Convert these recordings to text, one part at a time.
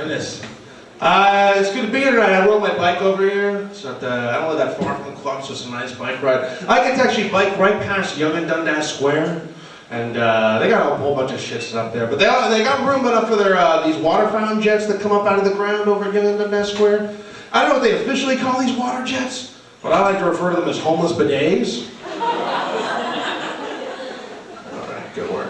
goodness. It's good to be here tonight. I rode my bike over here. It's not, I don't live that far from the club, so it's a nice bike ride. I get to actually bike right past Yonge and Dundas Square. And they got a whole bunch of shit up there. But they got room enough for their these water fountain jets that come up out of the ground over at Yonge and Dundas Square. I don't know what they officially call these water jets, but I like to refer to them as homeless bidets. Alright, good work.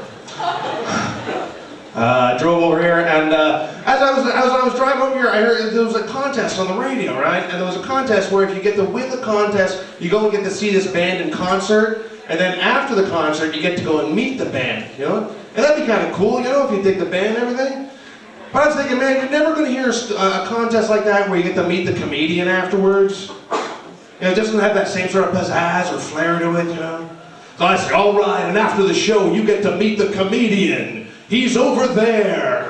I drove over here, and as I was driving over here, I heard there was a contest on the radio, right? And there was a contest where if you get to win the contest, you go and get to see this band in concert, and then after the concert, you get to go and meet the band, you know? And that'd be kind of cool, you know, if you dig the band and everything. But I was thinking, man, you're never going to hear a contest like that where you get to meet the comedian afterwards. You know, it doesn't have that same sort of pizzazz or flair to it, you know? So I said, all right, and after the show, you get to meet the comedian. He's over there.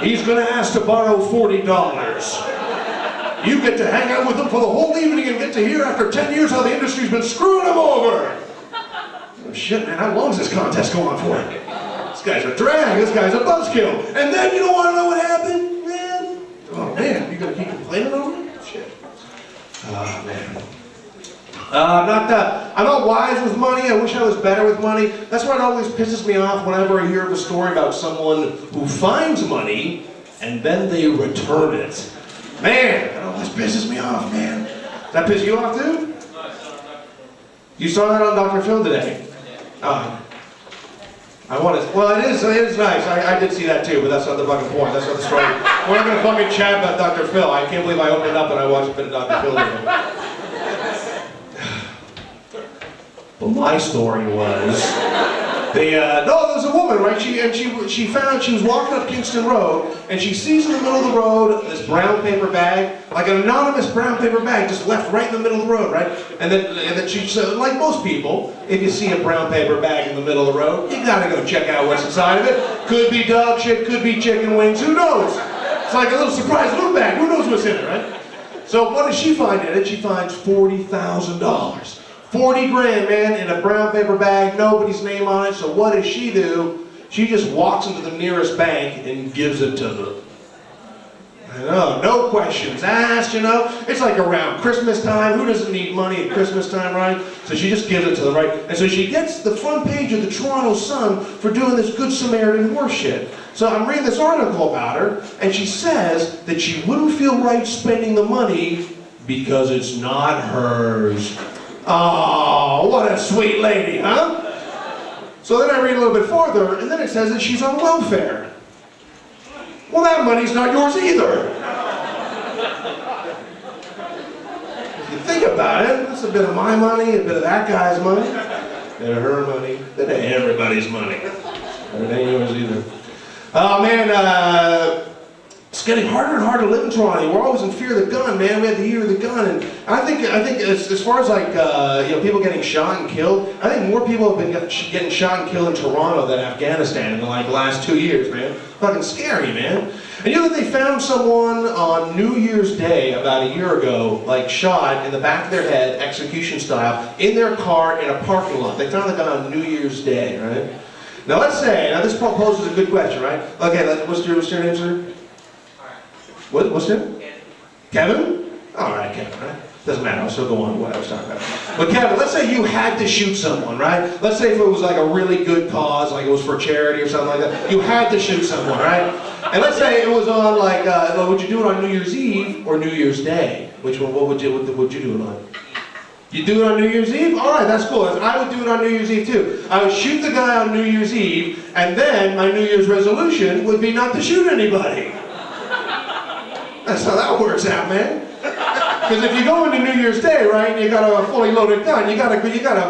He's going to ask to borrow $40. You get to hang out with him for the whole evening and get to hear after 10 years how the industry's been screwing him over. Oh shit, man, how long is this contest going on for? This guy's a drag, this guy's a buzzkill. And then you don't want to know what happened? Man. Oh man, you going to keep complaining over it? Shit. Oh man. I'm not wise with money. I wish I was better with money. That's why it always pisses me off whenever I hear of a story about someone who finds money and then they return it. Man, that always pisses me off, man. Does that piss you off, dude? You saw that on Dr. Phil today? Well, it is nice. I did see that too, but that's not the fucking point. That's not the story. We're not going to fucking chat about Dr. Phil. I can't believe I opened it up and I watched a bit of Dr. Phil today. Well, my story was, there was a woman, right? She was walking up Kingston Road, and she sees in the middle of the road this brown paper bag, like an anonymous brown paper bag, just left right in the middle of the road, right? And then she said, like most people, if you see a brown paper bag in the middle of the road, you gotta go check out what's inside of it. Could be dog shit, could be chicken wings, who knows? It's like a little surprise loot bag, who knows what's in it, right? So what does she find in it? She finds $40,000. 40 grand, man, in a brown paper bag, nobody's name on it, so what does she do? She just walks into the nearest bank and gives it to them. I know, no questions asked, you know? It's like around Christmas time, who doesn't need money at Christmas time, right? So she just gives it to them, right? And so she gets the front page of the Toronto Sun for doing this Good Samaritan horse shit. So I'm reading this article about her, and she says that she wouldn't feel right spending the money because it's not hers. Oh, what a sweet lady, huh? So then I read a little bit further, and then it says that she's on welfare. Well, that money's not yours either. If you think about it, that's a bit of my money, a bit of that guy's money, a bit of her money, a bit of everybody's money. It ain't yours either. Oh man, it's getting harder and harder to live in Toronto. We're always in fear of the gun, man. We had the year of the gun, and I think as far as like people getting shot and killed, I think more people have been getting shot and killed in Toronto than Afghanistan in the last 2 years, man. Fucking scary, man. And you know that they found someone on New Year's Day about a year ago, like shot in the back of their head, execution style, in their car in a parking lot. They found the guy on New Year's Day, right? Now let's say, this poses a good question, right? Okay, what's your name, sir? What's your name? Kevin? Alright, Kevin, right? Doesn't matter, I'll still go on with what I was talking about. But Kevin, let's say you had to shoot someone, right? Let's say if it was like a really good cause, like it was for charity or something like that. You had to shoot someone, right? And let's say it was on like, would you do it on New Year's Eve or New Year's Day? Which one, what would you do it on? You do it on New Year's Eve? Alright, that's cool. I would do it on New Year's Eve too. I would shoot the guy on New Year's Eve, and then my New Year's resolution would be not to shoot anybody. That's how that works out, man. Because if you go into New Year's Day, right, and you got a fully loaded gun, you gotta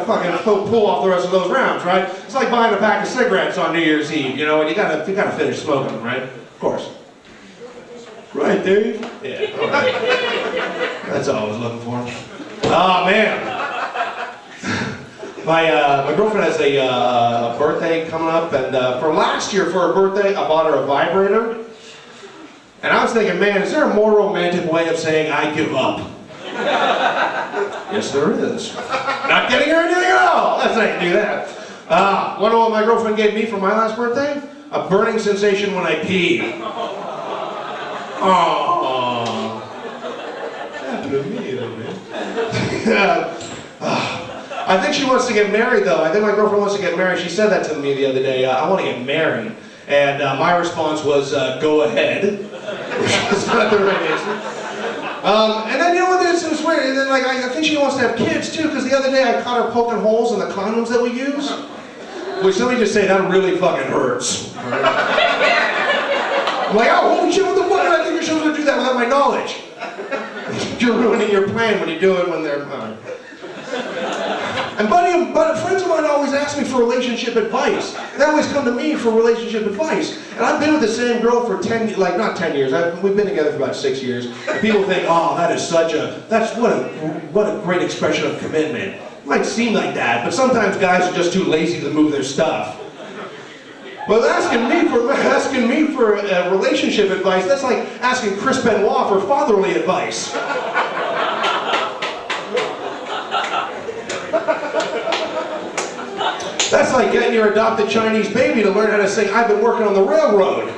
fucking pull off the rest of those rounds, right? It's like buying a pack of cigarettes on New Year's Eve, you know, and you gotta finish smoking them, right? Of course. Right, Dave? Yeah. All right. That's all I was looking for. Oh man. My girlfriend has a birthday coming up, and for last year for her birthday, I bought her a vibrator. And I was thinking, man, is there a more romantic way of saying I give up? Yes, there is. Not getting her anything at all. Let's not do that. Want to know what my girlfriend gave me for my last birthday? A burning sensation when I pee. Aww. Happened to me, though, man. I think she wants to get married, though. I think my girlfriend wants to get married. She said that to me the other day. I want to get married. And my response was, go ahead. Which was not the right answer. And then, you know what, it's weird. And then, like, I think she wants to have kids, too, because the other day I caught her poking holes in the condoms that we use. Which, let me just say, that really fucking hurts. Right? I'm like, oh, holy shit, what the fuck? I think you're supposed to do that without my knowledge. You're ruining your plan when you do it when they're... And friends of mine always ask me for relationship advice. They always come to me for relationship advice. And I've been with the same girl for not 10 years. We've been together for about 6 years. And people think, oh, what a great expression of commitment. It might seem like that, but sometimes guys are just too lazy to move their stuff. Well, asking me for relationship advice, that's like asking Chris Benoit for fatherly advice. That's like getting your adopted Chinese baby to learn how to sing, I've been working on the railroad.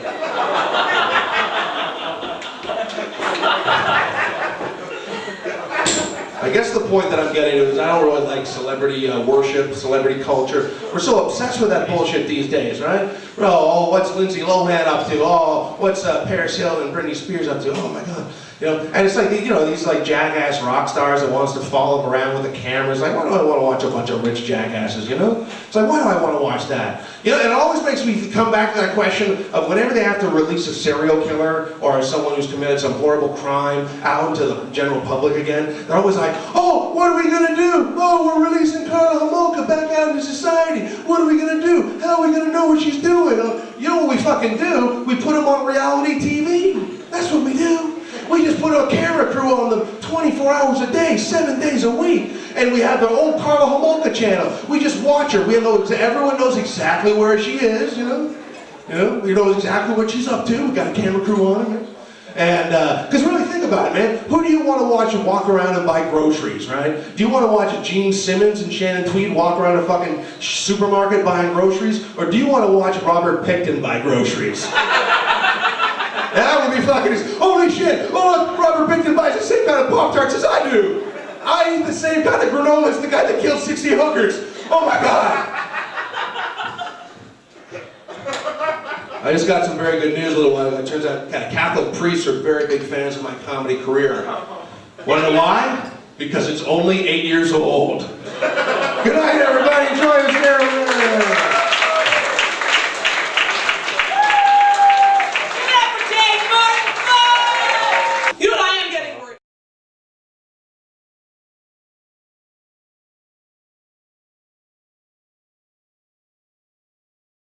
I guess the point that I'm getting to is I don't really like celebrity worship, celebrity culture. We're so obsessed with that bullshit these days, right? Oh, what's Lindsay Lohan up to? Oh, what's Paris Hilton and Britney Spears up to? Oh my God. You know, and it's like, you know, these like jackass rock stars that want us to follow them around with the cameras. Like, why do I want to watch a bunch of rich jackasses, you know? It's like, why do I want to watch that? You know, and it always makes me come back to that question of whenever they have to release a serial killer or someone who's committed some horrible crime out into the general public again, they're always like, oh, what are we going to do? Oh, we're releasing Carla Homolka back out into society. What are we going to do? How are we going to know what she's doing? You know what we fucking do? We put them on reality TV. That's what we do. We just put a camera crew on them 24 hours a day, 7 days a week. And we have their own Carla Homolka channel. We just watch her. Everyone knows exactly where she is, you know. We know exactly what she's up to. We got a camera crew on her. And, because really think about it, man. Who do you want to watch and walk around and buy groceries, right? Do you want to watch Gene Simmons and Shannon Tweed walk around a fucking supermarket buying groceries? Or do you want to watch Robert Pickton buy groceries? That would be fucking, holy shit, oh look, Robert Pickton buys the same kind of Pop-Tarts as I do. I eat the same kind of granola as the guy that killed 60 hookers. Oh my God. I just got some very good news a little while ago. It turns out Catholic priests are very big fans of my comedy career. Want to know why? Because it's only 8 years old. Good night, everybody. Enjoy the show.